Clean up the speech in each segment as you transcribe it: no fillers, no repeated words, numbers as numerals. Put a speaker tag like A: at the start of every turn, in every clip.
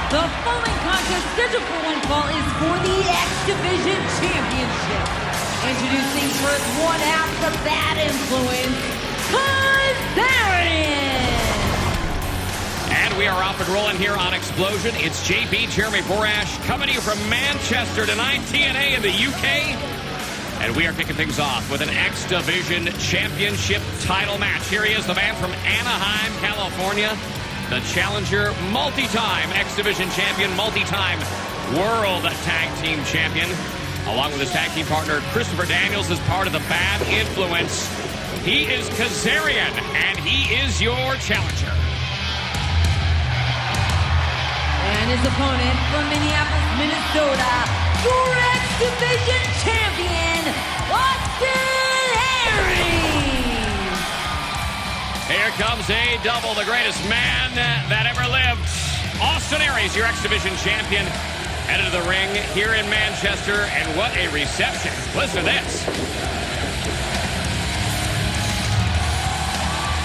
A: The following contest scheduled for one fall is for the X Division Championship. Introducing first one half the Bad Influence, Kazarian.
B: And we are off and rolling here on Xplosion. It's JB, Jeremy Borash, coming to you from Manchester tonight, TNA in the UK. And we are kicking things off with an X Division Championship title match. Here he is, the man from Anaheim, California. The challenger, multi-time X Division champion, multi-time World Tag Team champion. Along with his tag team partner, Christopher Daniels, is part of the Bad Influence. He is Kazarian, and he is your challenger.
A: And his opponent from Minneapolis, Minnesota, your X Division champion, Aries.
B: Here comes a double, the greatest man that ever lived. Austin Aries, your X Division champion, headed to the ring here in Manchester, and what a reception. Listen to this.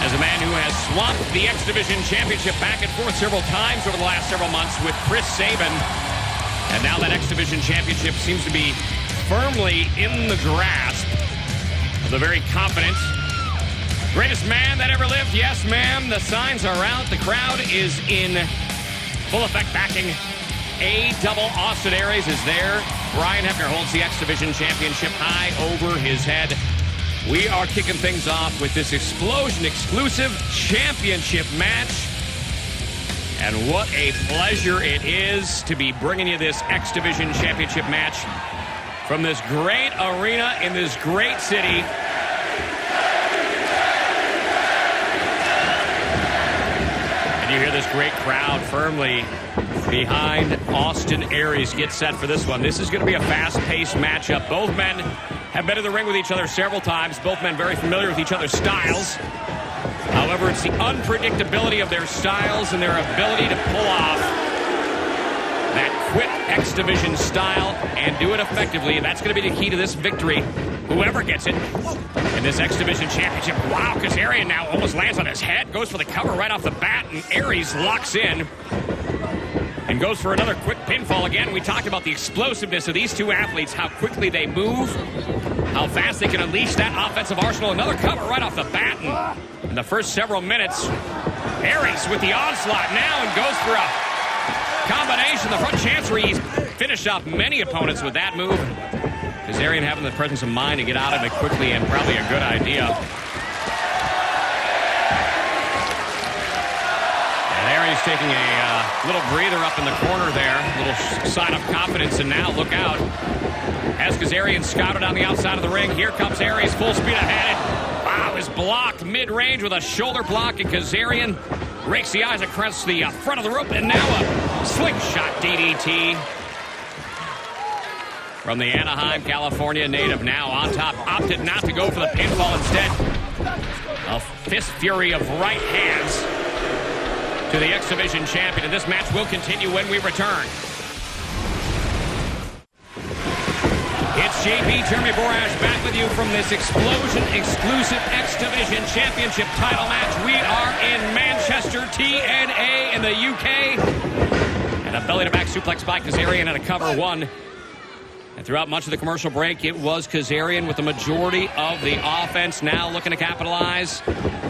B: As a man who has swamped the X Division Championship back and forth several times over the last several months with Chris Sabin, and now that X Division Championship seems to be firmly in the grasp of the very confident, greatest man that ever lived. Yes, ma'am, the signs are out. The crowd is in full effect backing a double. Austin Aries is there. Brian Hebner holds the X Division Championship high over his head. We are kicking things off with this Xplosion exclusive championship match. And what a pleasure it is to be bringing you this X Division Championship match from this great arena in this great city. And you hear this great crowd firmly behind Austin Aries. Get set for this one. This is going to be a fast-paced matchup. Both men have been in the ring with each other several times. Both men very familiar with each other's styles. However, it's the unpredictability of their styles and their ability to pull off that quick X Division style and do it effectively. And that's going to be the key to this victory. Whoever gets it in this X Division Championship. Wow, Kazarian now almost lands on his head. Goes for the cover right off the bat, and Aries locks in and goes for another quick pinfall again. We talked about the explosiveness of these two athletes, how quickly they move, how fast they can unleash that offensive arsenal. Another cover right off the bat. And in the first several minutes, Aries with the onslaught now and goes for a combination. The front chancery, he's finished off many opponents with that move. Kazarian having the presence of mind to get out of it quickly, and probably a good idea. Aries taking a little breather up in the corner there. A little sign of confidence, and now look out. As Kazarian scouted on the outside of the ring, here comes Aries full speed ahead. Wow, is blocked mid-range with a shoulder block, and Kazarian rakes the eyes across the front of the rope, and now a slingshot DDT from the Anaheim, California native. Now on top, opted not to go for the pinfall. Instead, a fist fury of right hands to the X Division champion, and this match will continue when we return. It's JB, Jeremy Borash, back with you from this Xplosion exclusive X Division Championship title match. We are in Manchester, TNA in the UK. And a belly-to-back suplex by Kazarian and a cover one. And throughout much of the commercial break, it was Kazarian with the majority of the offense, now looking to capitalize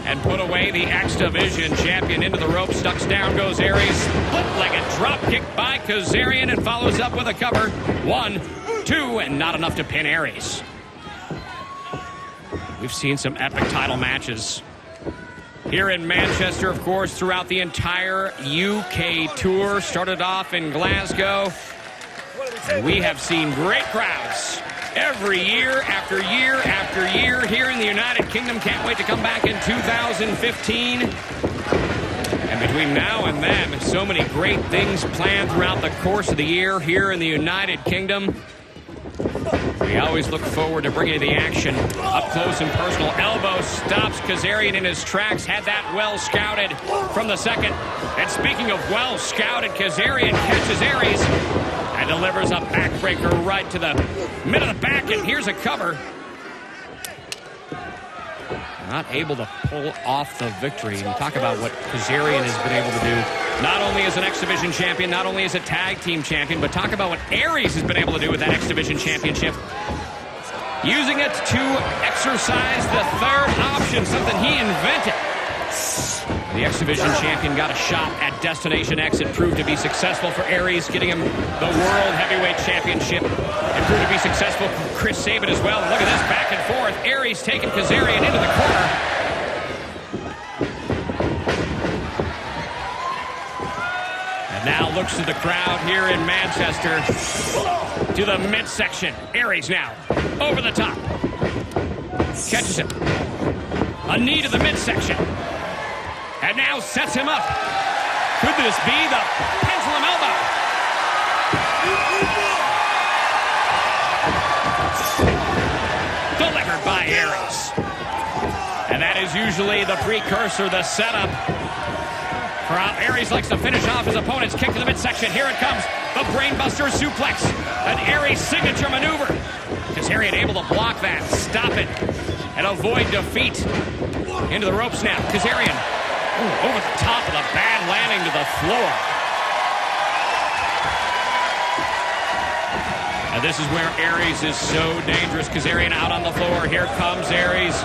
B: and put away the X Division champion into the ropes. Ducks down goes Aries. Split-legged drop kick by Kazarian, and follows up with a cover. 1, 2, and not enough to pin Aries. We've seen some epic title matches here in Manchester, of course, throughout the entire UK tour. Started off in Glasgow. And we have seen great crowds every year after year after year here in the United Kingdom. Can't wait to come back in 2015. And between now and then, so many great things planned throughout the course of the year here in the United Kingdom. We always look forward to bringing you the action up close and personal. Elbow stops Kazarian in his tracks. Had that well scouted from the second. And speaking of well scouted, Kazarian catches Aries and delivers a backbreaker right to the mid of the back. And here's a cover. Not able to pull off the victory. And talk about what Kazarian has been able to do Not only as an X Division champion, not only as a tag team champion, but talk about what Aries has been able to do with that X Division championship. Using it to exercise the third option, something he invented. The X Division champion got a shot at Destination X. It proved to be successful for Aries, getting him the World Heavyweight Championship. It proved to be successful for Chris Sabin as well. Look at this back and forth. Aries taking Kazarian into the corner. And now looks to the crowd here in Manchester. To the midsection. Aries now over the top. Catches him. A knee to the midsection. And now sets him up. Could this be the pendulum elbow? Delivered by Aries. And that is usually the precursor, the setup for how Aries likes to finish off his opponent's kick to the midsection. Here it comes. The brainbuster suplex. An Aries signature maneuver. Kazarian able to block that, stop it, and avoid defeat. Into the ropes now. Kazarian. Ooh, over the top of the bad landing to the floor. And this is where Aries is so dangerous. Kazarian out on the floor. Here comes Aries.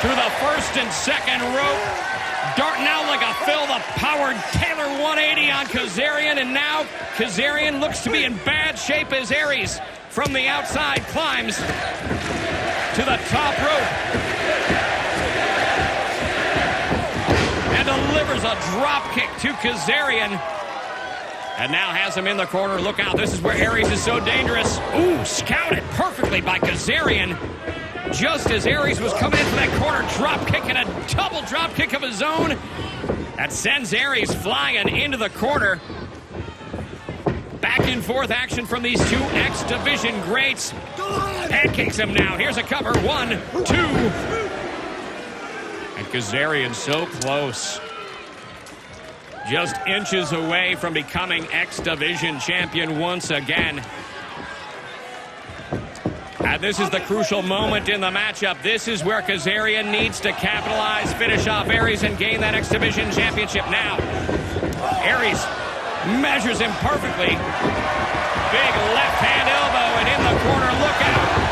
B: Through the first and second rope. Darting out like a Phil the Power Taylor 180 on Kazarian. And now Kazarian looks to be in bad shape as Aries from the outside climbs to the top rope. Delivers a drop kick to Kazarian. And now has him in the corner. Look out, this is where Aries is so dangerous. Ooh, scouted perfectly by Kazarian. Just as Aries was coming into that corner, drop kick and a double drop kick of his own. That sends Aries flying into the corner. Back and forth action from these two X Division greats. Pancakes him now. Here's a cover. 1, 2. And Kazarian so close. Just inches away from becoming X Division champion once again. And this is the crucial moment in the matchup. This is where Kazarian needs to capitalize, finish off Aries, and gain that X Division championship now. Aries measures him perfectly. Big left hand elbow, and in the corner, look out.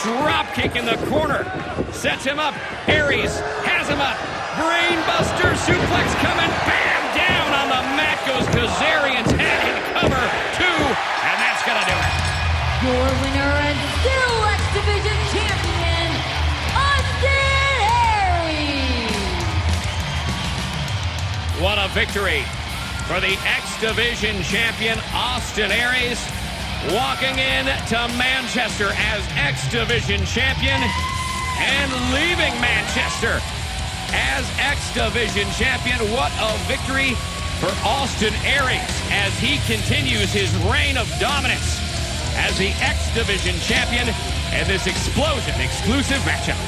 B: Drop kick in the corner. Sets him up. Aries has him up. Brainbuster suplex coming. Bam! Down on the mat goes Kazarian's head in cover 2. And that's going to do it.
A: Your winner and still X Division champion, Austin Aries.
B: What a victory for the X Division champion, Austin Aries. Walking in to Manchester as X Division champion and leaving Manchester as X Division champion. What a victory for Austin Aries as he continues his reign of dominance as the X Division champion in this Xplosion exclusive matchup.